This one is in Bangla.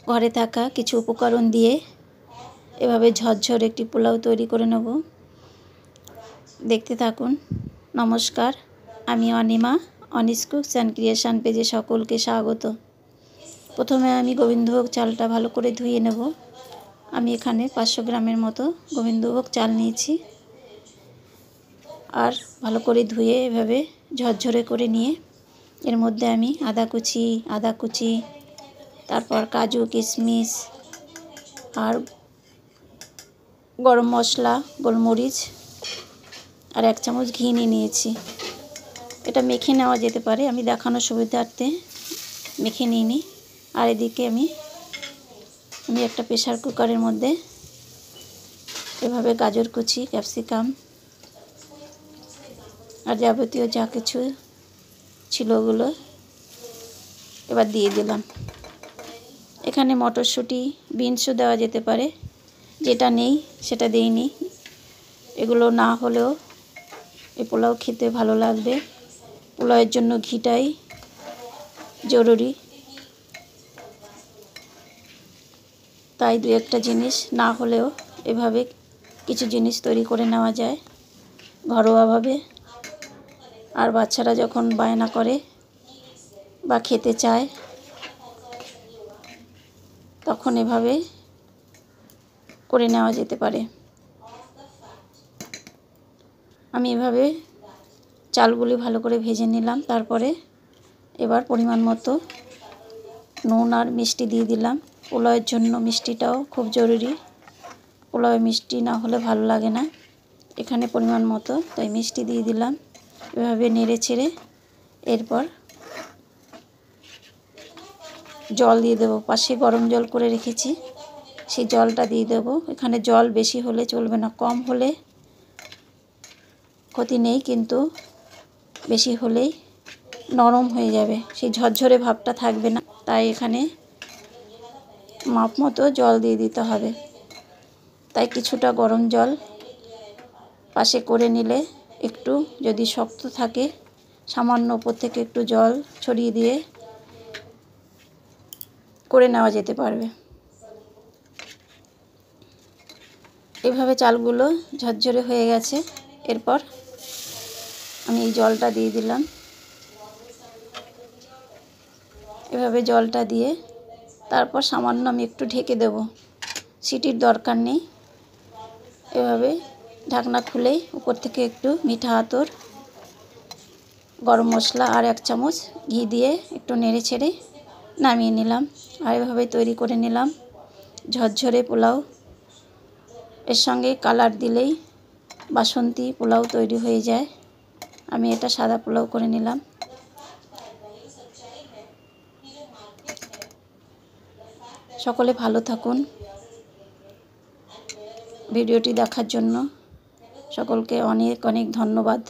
ঘরে থাকা কিছু উপকরণ দিয়ে এভাবে ঝরঝর একটি পোলাও তৈরি করে নেব। দেখতে থাকুন। নমস্কার, আমি Anima, Anis cooks and creation পেজে সকলকে স্বাগত। প্রথমে আমি গোবিন্দভোগ চালটা ভালো করে ধুয়ে নেব। আমি এখানে 500 গ্রামের মতো গোবিন্দভোগ চাল নিয়েছি। আর ভালো করে ধুয়ে এভাবে ঝরঝরে করে নিয়ে এর মধ্যে আমি আদা কুচি, তারপর কাজু কিশমিশ আর গরম মশলা, গোলমরিচ আর 1 চামচ ঘি নিয়েছি। এটা মেখে নেওয়া যেতে পারে, আমি দেখানোর সুবিধার্থে মেখে নিইনি। আর এদিকে আমি একটা প্রেসার কুকারের মধ্যে এভাবে গাজর কুচি, ক্যাপসিকাম আর যাবতীয় যা কিছু ছিল ওগুলো এবার দিয়ে দিলাম। এখানে মটরশুঁটি, বিনসও দেওয়া যেতে পারে, যেটা নেই সেটা দিইনি। এগুলো না হলেও এই পোলাও খেতে ভালো লাগবে। পোলাওয়ের জন্য ঘিটাই জরুরি, তাই 2-1টা জিনিস না হলেও এভাবে কিছু জিনিস তৈরি করে নেওয়া যায় ঘরোয়াভাবে। আর বাচ্চারা যখন বায়না করে বা খেতে চায় তখন এভাবে করে নেওয়া যেতে পারে। আমি এভাবে চালগুলি ভালো করে ভেজে নিলাম। তারপরে এবার পরিমাণ মতো নুন আর মিষ্টি দিয়ে দিলাম। পোলাওয়ের জন্য মিষ্টিটাও খুব জরুরি, পোলাওয়ে মিষ্টি না হলে ভালো লাগে না। এখানে পরিমাণ মতো তাই মিষ্টি দিয়ে দিলাম। এভাবে নেড়ে ছেড়ে এরপর জল দিয়ে দেবো। পাশে গরম জল করে রেখেছি, সেই জলটা দিয়ে দেবো। এখানে জল বেশি হলে চলবে না, কম হলে ক্ষতি নেই, কিন্তু বেশি হলেই নরম হয়ে যাবে, সেই ঝরঝরে ভাবটা থাকবে না। তাই এখানে মাপ মতো জল দিয়ে দিতে হবে। তাই কিছুটা গরম জল পাশে করে নিলে একটু যদি শক্ত থাকে সামান্য উপর থেকে একটু জল ছড়িয়ে দিয়ে করে নেওয়া যেতে পারবে। এভাবে চালগুলো ঝরঝরে হয়ে গেছে। এরপর আমি এই জলটা দিয়ে দিলাম। এভাবে জলটা দিয়ে তারপর সামান্য আমি একটু ঢেকে দেব, সিটির দরকার নেই। এভাবে ঢাকনা খুলেই উপর থেকে একটু মিঠা আতর, গরম মশলা আর 1 চামচ ঘি দিয়ে একটু নেড়ে ছেড়ে নামিয়ে নিলাম। আর এভাবে তৈরি করে নিলাম ঝরঝরে পোলাও। এর সঙ্গে কালার দিলেই বাসন্তী পোলাও তৈরি হয়ে যায়। আমি এটা সাদা পোলাও করে নিলাম। সকলে ভালো থাকুন। ভিডিওটি দেখার জন্য সকলকে অনেক অনেক ধন্যবাদ।